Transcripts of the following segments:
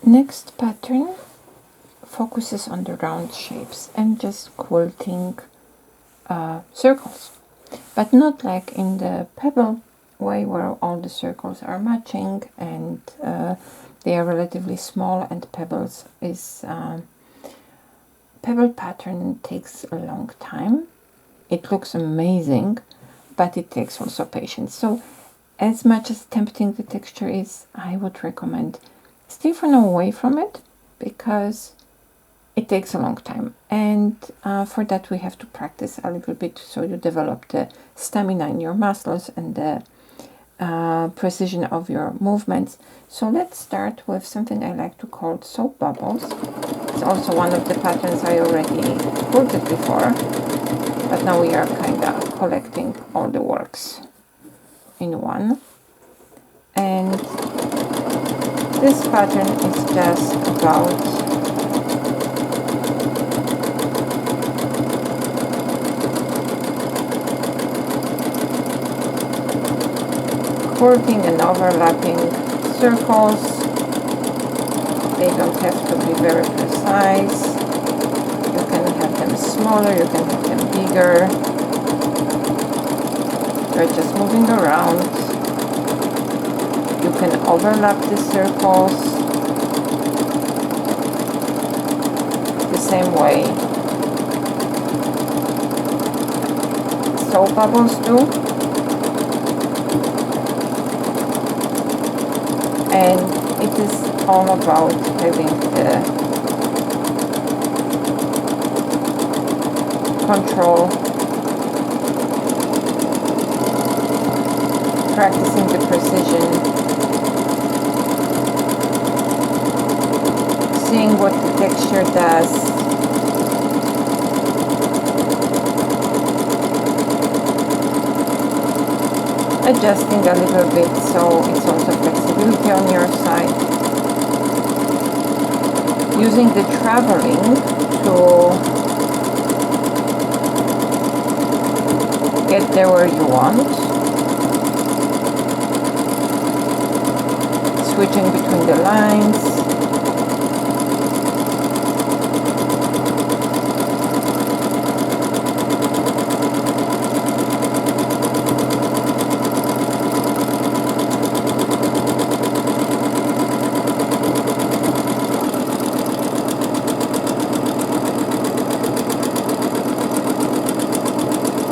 Next pattern focuses on the round shapes and just quilting circles, but not like in the pebble way where all the circles are matching and they are relatively small, and pebbles is pebble pattern takes a long time. It looks amazing, but it takes also patience. So as much as tempting the texture is, I would recommend stay for now away from it, because it takes a long time, and for that we have to practice a little bit, so you develop the stamina in your muscles and the precision of your movements. So let's start with something I like to call soap bubbles. It's also one of the patterns I already quilted before, but now we are kind of collecting all the works in one. And this pattern is just about quilting and overlapping circles. They don't have to be very precise. You can have them smaller, you can have them bigger. You're just moving around. You can overlap the circles the same way soap bubbles do. And it is all about having the control, practicing the precision, seeing what the texture does, adjusting a little bit so it's also flexibility on your side, using the traveling to get there where you want, switching between the lines,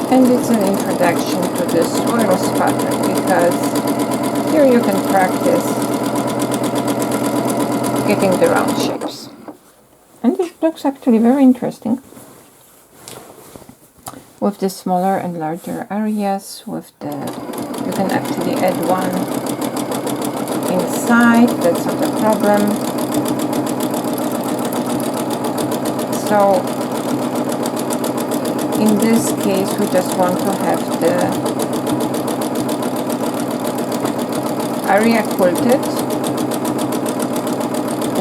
and it's an introduction to the swirls pattern, because here you can practice getting the round shapes, and it looks actually very interesting with the smaller and larger areas. With the, you can actually add one inside, that's not a problem. So in this case, we just want to have the area quilted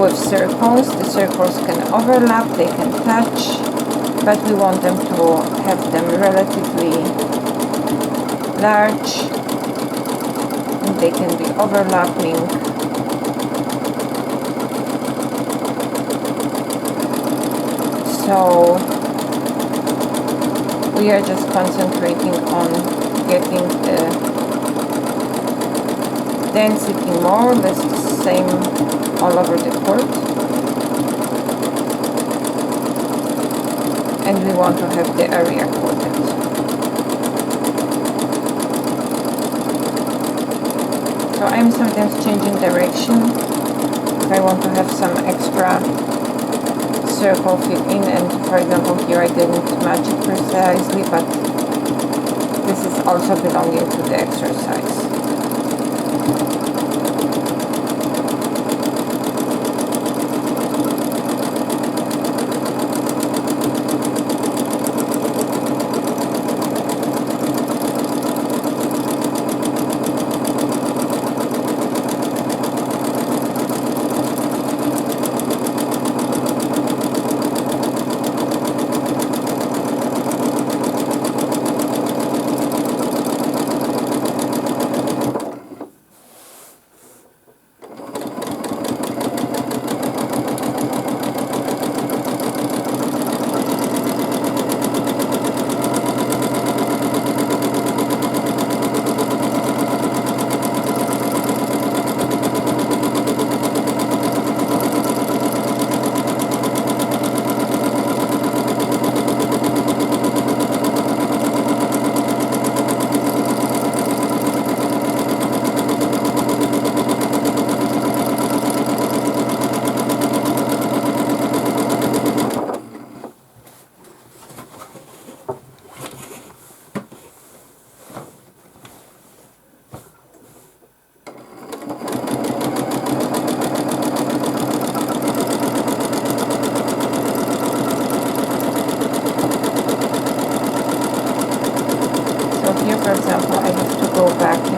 with circles. The circles can overlap, they can touch, but we want them to have them relatively large, and they can be overlapping. So we are just concentrating on getting the density more or less the same all over the quilt, and we want to have the area quilted. So I'm sometimes changing direction if I want to have some extra circle fit in, and for example here I didn't match it precisely, but this is also belonging to the exercise.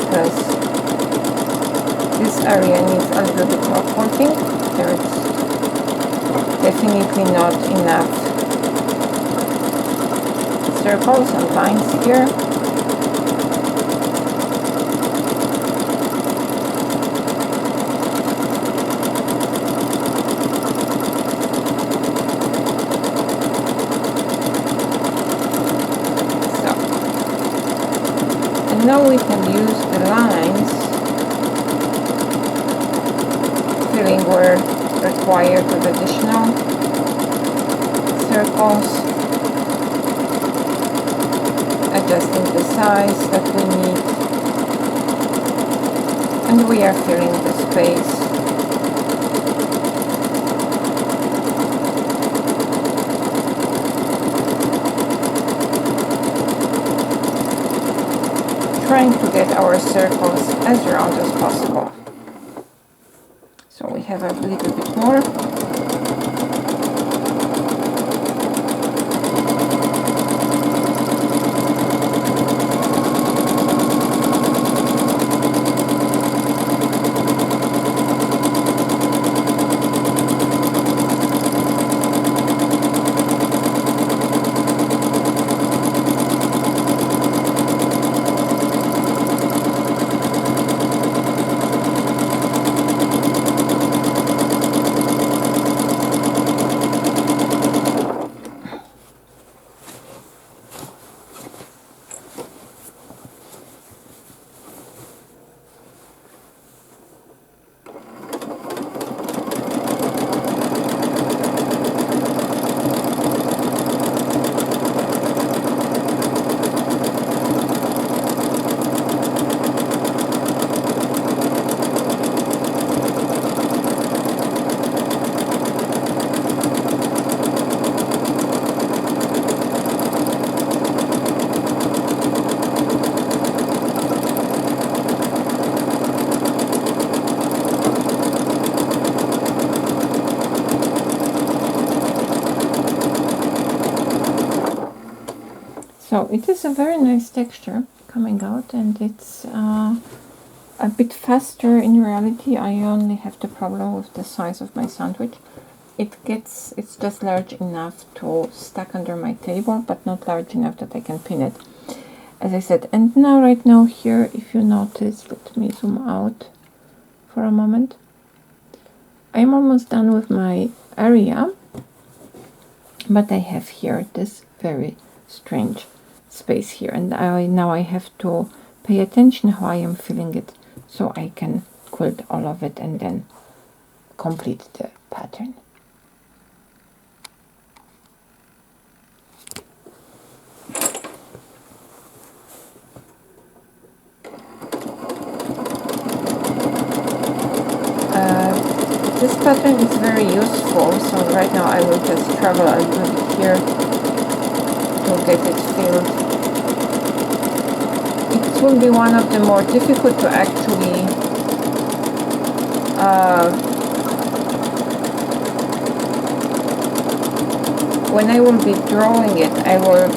because this area needs a little bit more quilting. There's definitely not enough circles and lines here. Now we can use the lines, filling where required with additional circles, adjusting the size that we need, and we are filling the space. Trying to get our circles as round as possible. So we have a little bit more. So it is a very nice texture coming out, and it's a bit faster in reality. I only have the problem with the size of my sandwich. It's just large enough to stack under my table, but not large enough that I can pin it, as I said. And now, right now here, if you notice, let me zoom out for a moment. I'm almost done with my area, but I have here this very strange space here, and now I have to pay attention how I am filling it so I can quilt all of it and then complete the pattern. This pattern is very useful, so right now I will just travel a little bit here to get it filled. It will be one of the more difficult to actually when I will be drawing it, I will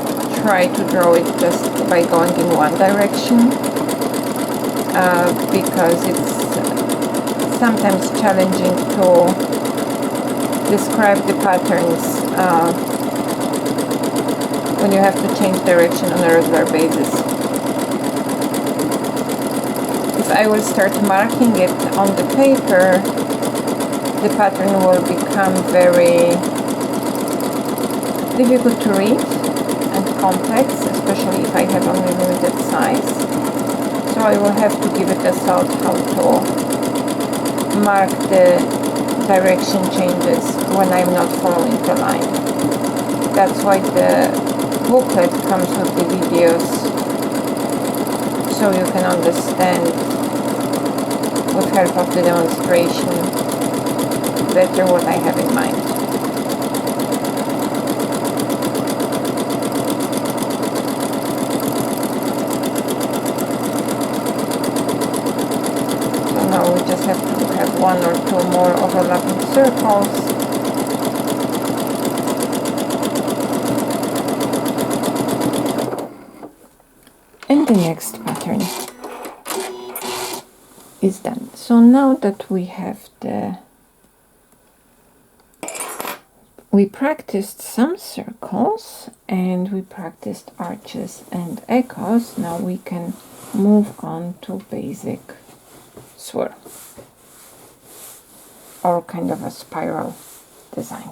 try to draw it just by going in one direction, because it's sometimes challenging to describe the patterns when you have to change direction on a regular basis. If I will start marking it on the paper, the pattern will become very difficult to read and complex, especially if I have only limited size. So I will have to give it a thought how to mark the direction changes when I'm not following the line. That's why the booklet comes with the videos, so you can understand with help of the demonstration better what I have in mind. So now we just have to have one or two more overlapping circles. And the next pattern. is done. So now that we have we practiced some circles and we practiced arches and echoes, now we can move on to basic swirl or kind of a spiral design.